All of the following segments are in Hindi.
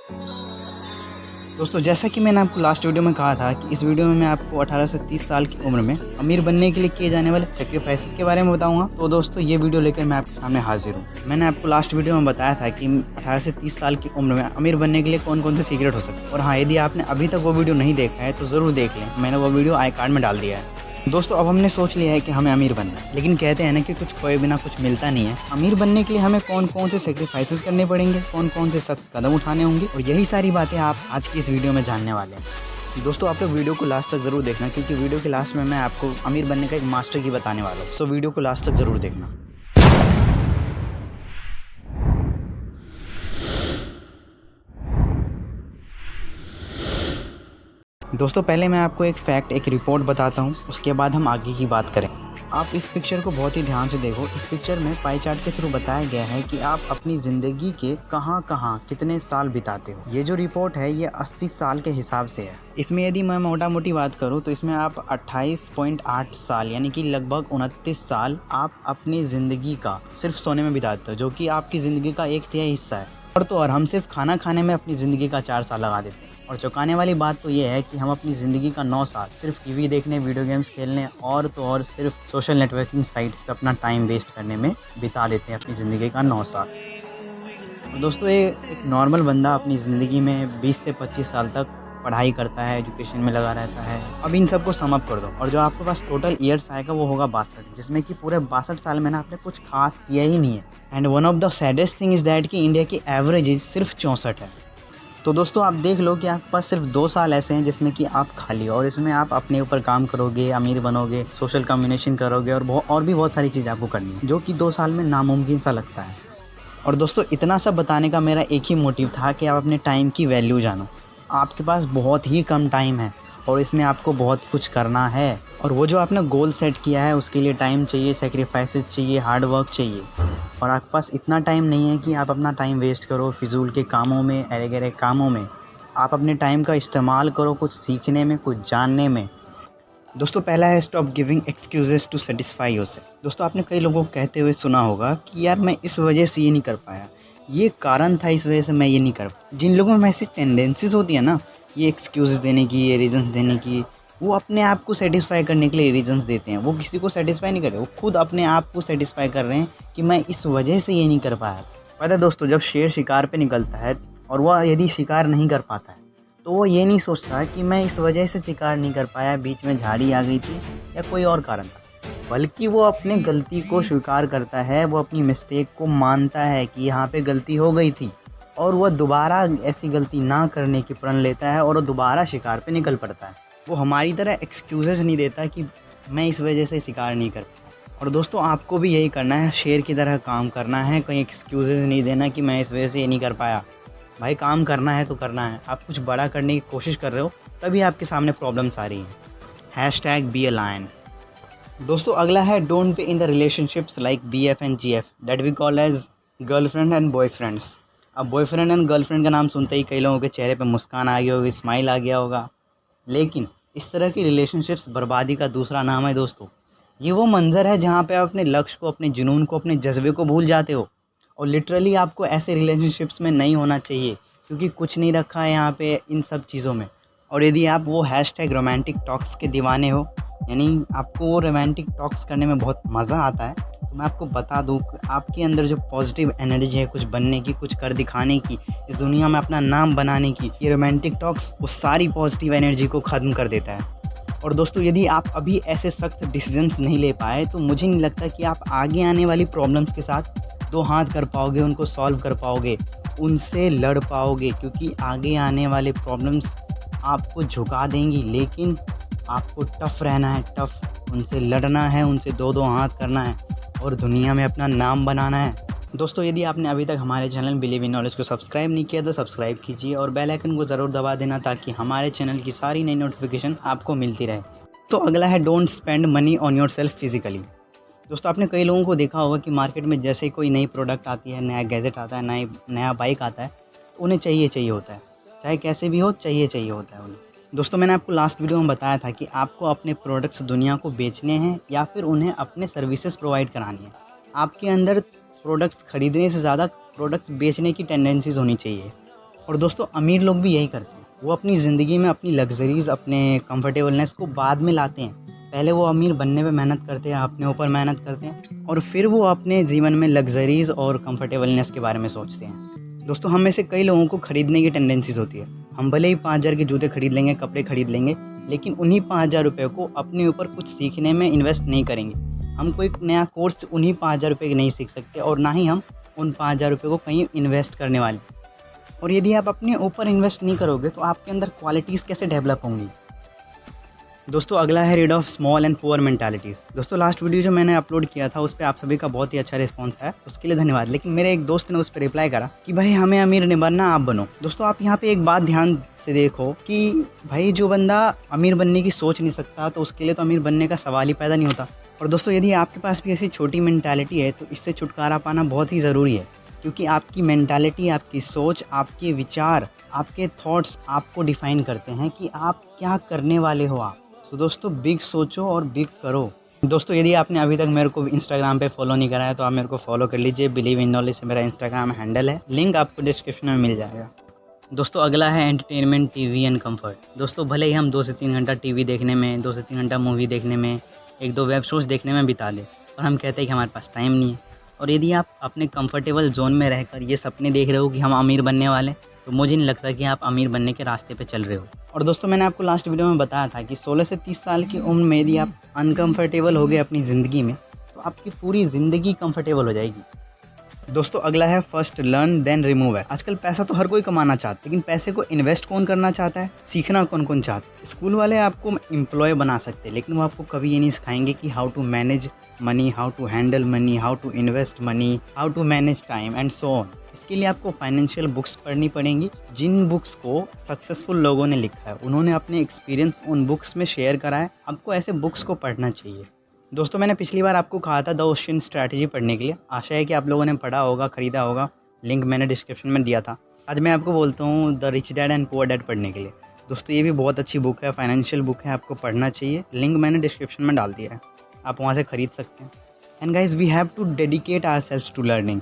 दोस्तों जैसा कि मैंने आपको लास्ट वीडियो में कहा था कि इस वीडियो में मैं आपको 18 से 30 साल की उम्र में अमीर बनने के लिए किए जाने वाले सेक्रीफाइसेस के बारे में बताऊंगा। तो दोस्तों ये वीडियो लेकर मैं आपके सामने हाजिर हूँ। मैंने आपको लास्ट वीडियो में बताया था कि 18 से 30 साल की उम्र में अमीर बनने के लिए कौन कौन से सीक्रेट हो सकते हैं। और हाँ, यदि आपने अभी तक वो वीडियो नहीं देखा है तो ज़रूर देख लें। मैंने वो वीडियो आई कार्ड में डाल दिया है। दोस्तों अब हमने सोच लिया है कि हमें अमीर बनना है, लेकिन कहते हैं ना कि कुछ खोए बिना कुछ मिलता नहीं है। अमीर बनने के लिए हमें कौन कौन से सेक्रीफाइसेस करने पड़ेंगे, कौन कौन से सख्त कदम उठाने होंगे, और यही सारी बातें आप आज की इस वीडियो में जानने वाले हैं। दोस्तों आप लोग वीडियो को लास्ट तक ज़रूर देखना, क्योंकि वीडियो के लास्ट में मैं आपको अमीर बनने का एक मास्टर की बताने वाला हूँ। सो वीडियो को लास्ट तक ज़रूर देखना। दोस्तों पहले मैं आपको एक फैक्ट, एक रिपोर्ट बताता हूँ, उसके बाद हम आगे की बात करें। आप इस पिक्चर को बहुत ही ध्यान से देखो। इस पिक्चर में पाई चार्ट के थ्रू बताया गया है कि आप अपनी ज़िंदगी के कहाँ कितने साल बिताते हो। ये जो रिपोर्ट है ये 80 साल के हिसाब से है। इसमें यदि मैं मोटा मोटी बात करूँ तो इसमें आप 28.8 साल यानी कि लगभग 29 साल आप अपनी ज़िंदगी का सिर्फ सोने में बिताते हो, जो कि आपकी ज़िंदगी का 1/3 हिस्सा है। और हम सिर्फ खाना खाने में अपनी ज़िंदगी का 4 साल लगा देते हैं। और चौंकाने वाली बात तो ये है कि हम अपनी ज़िंदगी का 9 साल सिर्फ टीवी देखने, वीडियो गेम्स खेलने और तो और सिर्फ सोशल नेटवर्किंग साइट्स पे अपना टाइम वेस्ट करने में बिता देते हैं अपनी ज़िंदगी का 9 साल। तो दोस्तों ये एक नॉर्मल बंदा अपनी ज़िंदगी में 20 से 25 साल तक पढ़ाई करता है, एजुकेशन में लगा रहता है। अब इन सबको सम अप कर दो और जो आपके पास टोटल ईयर्स आएगा वो होगा 62, जिसमें कि पूरे 62 साल में ना आपने कुछ खास किया ही नहीं है। And one of the saddest thing is that कि इंडिया की एवरेज एज सिर्फ 64 है। तो दोस्तों आप देख लो कि आपके पास सिर्फ 2 साल ऐसे हैं जिसमें कि आप खाली हो, और इसमें आप अपने ऊपर काम करोगे, अमीर बनोगे, सोशल कम्युनिकेशन करोगे और भी बहुत सारी चीज़ें आपको करनी है, जो कि 2 साल में नामुमकिन सा लगता है। और दोस्तों इतना सब बताने का मेरा एक ही मोटिव था कि आप अपने टाइम की वैल्यू जानो। आपके पास बहुत ही कम टाइम है और इसमें आपको बहुत कुछ करना है, और वो जो आपने गोल सेट किया है उसके लिए टाइम चाहिए, सेक्रीफाइसेस चाहिए, हार्ड वर्क चाहिए। और आपके पास इतना टाइम नहीं है कि आप अपना टाइम वेस्ट करो फिजूल के कामों में, अरे गरे कामों में। आप अपने टाइम का इस्तेमाल करो कुछ सीखने में, कुछ जानने में। दोस्तों पहला है stop giving excuses to satisfy yourself. दोस्तों आपने कई लोगों को कहते हुए सुना होगा कि यार मैं इस वजह से ये नहीं कर पाया, ये कारण था, इस वजह से मैं ये नहीं कर पाया। जिन लोगों में ऐसी टेंडेंसीज होती है ना, ये एक्सक्यूज़ देने की, ये रीजंस देने की, वो अपने आप को सेटिस्फाई करने के लिए रीजंस देते हैं। वो किसी को सेटिस्फाई नहीं कर रहे, वो खुद अपने आप को सेटिस्फाई कर रहे हैं कि मैं इस वजह से ये नहीं कर पाया। पता है दोस्तों, जब शेर शिकार पे निकलता है और वह यदि शिकार नहीं कर पाता है तो वो ये नहीं सोचता कि मैं इस वजह से शिकार नहीं कर पाया, बीच में झाड़ी आ गई थी या कोई और कारण था, बल्कि वो अपने गलती को स्वीकार करता है, वो अपनी मिस्टेक को मानता है कि यहाँ पे गलती हो गई थी, और वह दोबारा ऐसी गलती ना करने की प्रण लेता है और वो दोबारा शिकार पे निकल पड़ता है। वो हमारी तरह एक्सक्यूज़ेस नहीं देता कि मैं इस वजह से शिकार नहीं कर पाया। और दोस्तों आपको भी यही करना है, शेर की तरह काम करना है, कहीं एक्सक्यूज़ेस नहीं देना कि मैं इस वजह से ये नहीं कर पाया। भाई काम करना है तो करना है। आप कुछ बड़ा करने की कोशिश कर रहे हो तभी आपके सामने प्रॉब्लम्स आ रही हैं। Hashtag be a lion. दोस्तों अगला है don't be in the relationships like BF and GF that we call as girlfriend and boyfriends. अब बॉयफ्रेंड एंड गर्लफ्रेंड का नाम सुनते ही कई लोगों के चेहरे पे मुस्कान आ गई होगी, स्माइल आ गया होगा, लेकिन इस तरह की रिलेशनशिप्स बर्बादी का दूसरा नाम है दोस्तों। ये वो मंज़र है जहाँ पे आप अपने लक्ष्य को, अपने जुनून को, अपने जज्बे को भूल जाते हो। और लिटरली आपको ऐसे रिलेशनशिप्स में नहीं होना चाहिए, क्योंकि कुछ नहीं रखा है यहाँ पे इन सब चीज़ों में। और यदि आप वो हैशटैग रोमांटिक टॉक्स के दीवाने हो, यानी आपको वो रोमांटिक टॉक्स करने में बहुत मज़ा आता है, तो मैं आपको बता दूँ कि आपके अंदर जो पॉजिटिव एनर्जी है कुछ बनने की, कुछ कर दिखाने की, इस दुनिया में अपना नाम बनाने की, ये रोमांटिक टॉक्स उस सारी पॉजिटिव एनर्जी को ख़त्म कर देता है। और दोस्तों यदि आप अभी ऐसे सख्त डिसीजंस नहीं ले पाए तो मुझे नहीं लगता कि आप आगे आने वाली प्रॉब्लम्स के साथ दो हाथ कर पाओगे, उनको सॉल्व कर पाओगे, उनसे लड़ पाओगे, क्योंकि आगे आने वाले प्रॉब्लम्स आपको झुका देंगी। लेकिन आपको टफ़ रहना है, टफ़ उनसे लड़ना है, उनसे दो दो हाथ करना है और दुनिया में अपना नाम बनाना है। दोस्तों यदि आपने अभी तक हमारे चैनल बिलीव इन नॉलेज को सब्सक्राइब नहीं किया तो सब्सक्राइब कीजिए और बेल आइकन को ज़रूर दबा देना, ताकि हमारे चैनल की सारी नई नोटिफिकेशन आपको मिलती रहे। तो अगला है don't spend money on your self physically. दोस्तों आपने कई लोगों को देखा होगा कि मार्केट में जैसे ही कोई नई प्रोडक्ट आती है, नया गैजेट आता है, नया बाइक आता है, उन्हें चाहिए होता है, चाहे कैसे भी हो, चाहिए होता है उन्हें। दोस्तों मैंने आपको लास्ट वीडियो में बताया था कि आपको अपने प्रोडक्ट्स दुनिया को बेचने हैं या फिर उन्हें अपने सर्विसेज प्रोवाइड करानी है। आपके अंदर प्रोडक्ट्स खरीदने से ज़्यादा प्रोडक्ट्स बेचने की टेंडेंसीज होनी चाहिए। और दोस्तों अमीर लोग भी यही करते हैं, वो अपनी ज़िंदगी में अपनी लग्जरीज़, अपने कंफर्टेबलनेस को बाद में लाते हैं। पहले वो अमीर बनने पे मेहनत करते हैं, अपने ऊपर मेहनत करते हैं और फिर वो अपने जीवन में लग्जरीज़ और कंफर्टेबलनेस के बारे में सोचते हैं। दोस्तों हम में से कई लोगों को ख़रीदने की टेंडेंसीज़ होती है। हम भले ही 5,000 के जूते खरीद लेंगे, कपड़े खरीद लेंगे, लेकिन उन्हीं 5,000 रुपये को अपने ऊपर कुछ सीखने में इन्वेस्ट नहीं करेंगे। हम कोई नया कोर्स उन्हीं 5,000 रुपये के नहीं सीख सकते और ना ही हम उन 5,000 रुपये को कहीं इन्वेस्ट करने वाले। और यदि आप अपने ऊपर इन्वेस्ट नहीं करोगे तो आपके अंदर क्वालिटीज़ कैसे डेवलप होंगी। दोस्तों अगला है read of small and poor mentalities. दोस्तों लास्ट वीडियो जो मैंने अपलोड किया था उस पर आप सभी का बहुत ही अच्छा रिस्पांस है, उसके लिए धन्यवाद। लेकिन मेरे एक दोस्त ने उस पर रिप्लाई करा कि भाई हमें अमीर नहीं बनना, आप बनो। दोस्तों आप यहाँ पे एक बात ध्यान से देखो कि भाई जो बंदा अमीर बनने की सोच नहीं सकता तो उसके लिए तो अमीर बनने का सवाल ही पैदा नहीं होता। और दोस्तों यदि आपके पास भी ऐसी छोटी मेंटालिटी है तो इससे छुटकारा पाना बहुत ही ज़रूरी है, क्योंकि आपकी मेंटालिटी, आपकी सोच, आपके विचार, आपके थॉट्स आपको डिफ़ाइन करते हैं कि आप क्या करने वाले हो आप। तो दोस्तों बिग सोचो और बिग करो। दोस्तों यदि आपने अभी तक मेरे को इंस्टाग्राम पे फॉलो नहीं करा है तो आप मेरे को फॉलो कर लीजिए। बिलीव इन नॉलेज से मेरा इंस्टाग्राम हैंडल है, लिंक आपको डिस्क्रिप्शन में मिल जाएगा। दोस्तों अगला है एंटरटेनमेंट, टीवी एंड कंफर्ट। दोस्तों भले ही हम 2 से 3 घंटा टीवी देखने में, 2 से 3 घंटा मूवी देखने में, 1-2 वेब शोज़ देखने में बिता दें और हम कहते हैं कि हमारे पास टाइम नहीं है। और यदि आप अपने कंफर्टेबल जोन में रहकर ये सपने देख रहे हो कि हम अमीर बनने वाले, तो मुझे नहीं लगता कि आप अमीर बनने के रास्ते पे चल रहे हो। और दोस्तों मैंने आपको लास्ट वीडियो में बताया था कि 16 से 30 साल की उम्र में यदि आप अनकंफर्टेबल हो गए अपनी ज़िंदगी में तो आपकी पूरी ज़िंदगी कंफर्टेबल हो जाएगी। दोस्तों अगला है फर्स्ट लर्न देन रिमूव है। आजकल पैसा तो हर कोई कमाना चाहता है, लेकिन पैसे को इन्वेस्ट कौन करना चाहता है, सीखना कौन कौन चाहता है। स्कूल वाले आपको एम्प्लॉय बना सकते हैं, लेकिन वो आपको कभी ये नहीं सिखाएंगे कि how to manage money, how to handle money, how to invest money, how to manage time and so on. इसके लिए आपको फाइनेंशियल बुक्स पढ़नी पड़ेंगी, जिन बुक्स को सक्सेसफुल लोगों ने लिखा है, उन्होंने अपने एक्सपीरियंस उन बुक्स में शेयर करा है। आपको ऐसे बुक्स को पढ़ना चाहिए। दोस्तों मैंने पिछली बार आपको कहा था द ओशियन स्ट्रैटेजी पढ़ने के लिए, आशा है कि आप लोगों ने पढ़ा होगा, ख़रीदा होगा, लिंक मैंने डिस्क्रिप्शन में दिया था। आज मैं आपको बोलता हूँ the rich dad and poor dad पढ़ने के लिए। दोस्तों ये भी बहुत अच्छी बुक है, फाइनेंशियल बुक है, आपको पढ़ना चाहिए। लिंक मैंने डिस्क्रिप्शन में डाल दिया है, आप वहाँ से ख़रीद सकते हैं। And guys we have to dedicate ourselves to learning.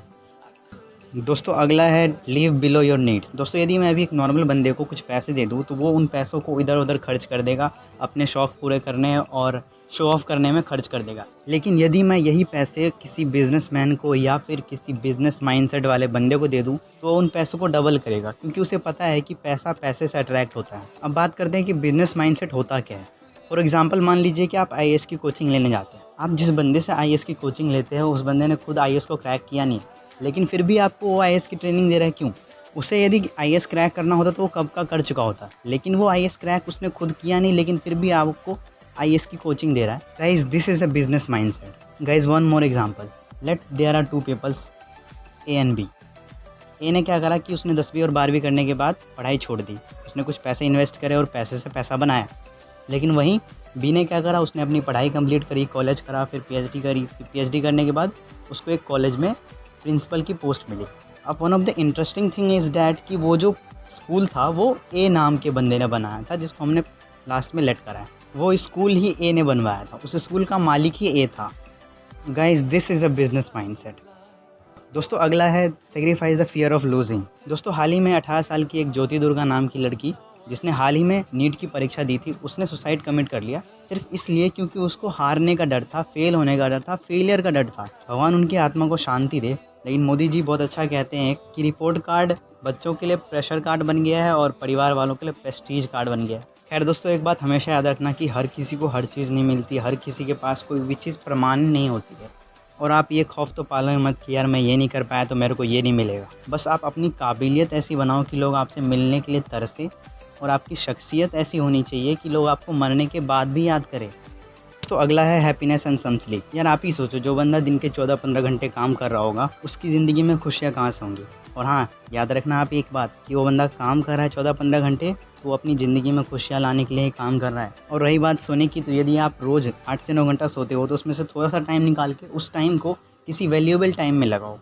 दोस्तों अगला है लिव बिलो योर नीड्स। दोस्तों यदि मैं अभी एक नॉर्मल बंदे को कुछ पैसे दे दूँ तो वो उन पैसों को इधर उधर खर्च कर देगा, अपने शौक़ पूरे करने और शो ऑफ करने में खर्च कर देगा। लेकिन यदि मैं यही पैसे किसी बिजनेसमैन को या फिर किसी बिजनेस माइंडसेट वाले बंदे को दे दूं तो वो उन पैसों को डबल करेगा, क्योंकि उसे पता है कि पैसा पैसे से अट्रैक्ट होता है। अब बात करते हैं कि बिजनेस माइंडसेट होता क्या है। फॉर एग्जांपल मान लीजिए कि आप आईएएस की कोचिंग लेने जाते हैं। आप जिस बंदे से आईएएस की कोचिंग लेते हैं उस बंदे ने खुद आईएएस को क्रैक किया नहीं, लेकिन फिर भी आपको वो आईएएस की ट्रेनिंग दे रहा है। क्यों? उसे यदि आईएएस क्रैक करना होता तो वो कब का कर चुका होता, लेकिन वो आईएएस क्रैक उसने खुद किया नहीं, लेकिन फिर भी आपको आईएएस की कोचिंग दे रहा है। Guys this is a business mindset. Guys one more example, let there are 2 peoples A and B. A ने क्या करा कि उसने 10वीं और 12वीं करने के बाद पढ़ाई छोड़ दी, उसने कुछ पैसे इन्वेस्ट करे और पैसे से पैसा बनाया। लेकिन वहीं बी ने क्या करा, उसने अपनी पढ़ाई कंप्लीट करी, कॉलेज करा, फिर पीएचडी करी, फिर पीएचडी करने के बाद उसको एक कॉलेज में प्रिंसिपल की पोस्ट मिली। अब one of the interesting thing is that कि वो जो स्कूल था वो ए नाम के बंदे ने बनाया था, जिसको हमने लास्ट में लेट करा है। वो स्कूल ही ए ने बनवाया था, उस स्कूल का मालिक ही ए था। Guys this is a business mindset. दोस्तों अगला है sacrifice the fear of losing. दोस्तों हाल ही में 18 साल की एक ज्योति दुर्गा नाम की लड़की, जिसने हाल ही में नीट की परीक्षा दी थी, उसने सुसाइड कमिट कर लिया, सिर्फ इसलिए क्योंकि उसको हारने का डर था, फेल होने का डर था, फेलियर का डर था। भगवान उनकी आत्मा को शांति दे। लेकिन मोदी जी बहुत अच्छा कहते हैं कि रिपोर्ट कार्ड बच्चों के लिए प्रेशर कार्ड बन गया है और परिवार वालों के लिए प्रेस्टीज कार्ड बन गया है। खैर दोस्तों एक बात हमेशा याद रखना कि हर किसी को हर चीज़ नहीं मिलती, हर किसी के पास कोई भी चीज़ प्रमाण नहीं होती है। और आप ये खौफ तो पालो मत कि यार मैं ये नहीं कर पाया तो मेरे को ये नहीं मिलेगा। बस आप अपनी काबिलियत ऐसी बनाओ कि लोग आपसे मिलने के लिए तरसे, और आपकी शख्सियत ऐसी होनी चाहिए कि लोग आपको मरने के बाद भी याद करें। तो अगला है हैप्पीनेस एंड सम स्लीप। यार आप ही सोचो, जो बंदा दिन के 14-15 घंटे काम कर रहा होगा उसकी ज़िंदगी में खुशियाँ कहाँ से होंगी। और हाँ याद रखना आप एक बात कि वो बंदा काम कर रहा है 14-15 घंटे तो वो अपनी ज़िंदगी में खुशियाँ लाने के लिए ही काम कर रहा है। और रही बात सोने की, तो यदि आप रोज़ 8 से 9 घंटा सोते हो तो उसमें से थोड़ा सा टाइम निकाल के उस टाइम को किसी वैल्यूएबल टाइम में लगाओ।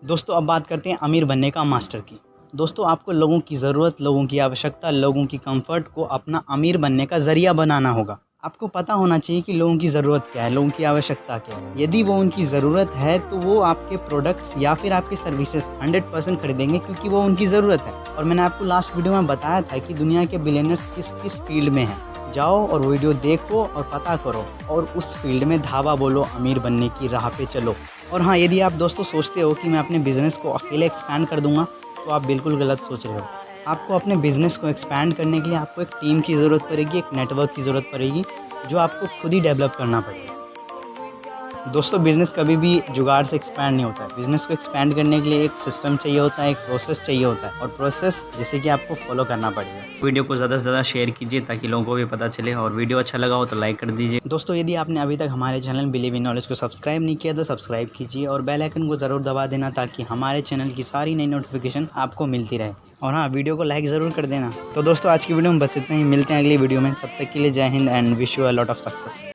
दोस्तों अब बात करते हैं अमीर बनने का मास्टर की। दोस्तों आपको लोगों की ज़रूरत, लोगों की आवश्यकता, लोगों की कंफर्ट को अपना अमीर बनने का ज़रिया बनाना होगा। आपको पता होना चाहिए कि लोगों की ज़रूरत क्या है, लोगों की आवश्यकता क्या है। यदि वो उनकी ज़रूरत है तो वो आपके प्रोडक्ट्स या फिर आपकी सर्विसेज 100% खरीदेंगे, क्योंकि वो उनकी ज़रूरत है। और मैंने आपको लास्ट वीडियो में बताया था कि दुनिया के बिलियनर्स किस किस फील्ड में हैं। जाओ और वीडियो देखो और पता करो और उस फील्ड में धावा बोलो, अमीर बनने की राह पे चलो। और हाँ, यदि आप दोस्तों सोचते हो कि मैं अपने बिज़नेस को अकेले एक्सपैंड कर दूंगा, तो आप बिल्कुल गलत सोच रहे हो। आपको अपने बिज़नेस को एक्सपैंड करने के लिए आपको एक टीम की ज़रूरत पड़ेगी, एक नेटवर्क की ज़रूरत पड़ेगी, जो आपको खुद ही डेवलप करना पड़ेगा। दोस्तों, बिज़नेस कभी भी जुगाड़ से एक्सपैंड नहीं होता है। बिज़नेस को एक्सपैंड करने के लिए एक सिस्टम चाहिए होता है, एक प्रोसेस चाहिए होता है, और प्रोसेस जैसे कि आपको फॉलो करना पड़ेगा। वीडियो को ज़्यादा से ज़्यादा शेयर कीजिए ताकि लोगों को भी पता चले, और वीडियो अच्छा लगा हो तो लाइक कर दीजिए। दोस्तों, यदि आपने अभी तक हमारे चैनल बिलीव इन नॉलेज को सब्सक्राइब नहीं किया तो सब्सक्राइब कीजिए और बेल आइकन को ज़रूर दबा देना, ताकि हमारे चैनल की सारी नई नोटिफिकेशन आपको मिलती रहे। और हाँ, वीडियो को लाइक ज़रूर कर देना। तो दोस्तों, आज की वीडियो में बस इतना ही। मिलते हैं अगली वीडियो में। तब तक के लिए जय Hind and wish you a lot of success.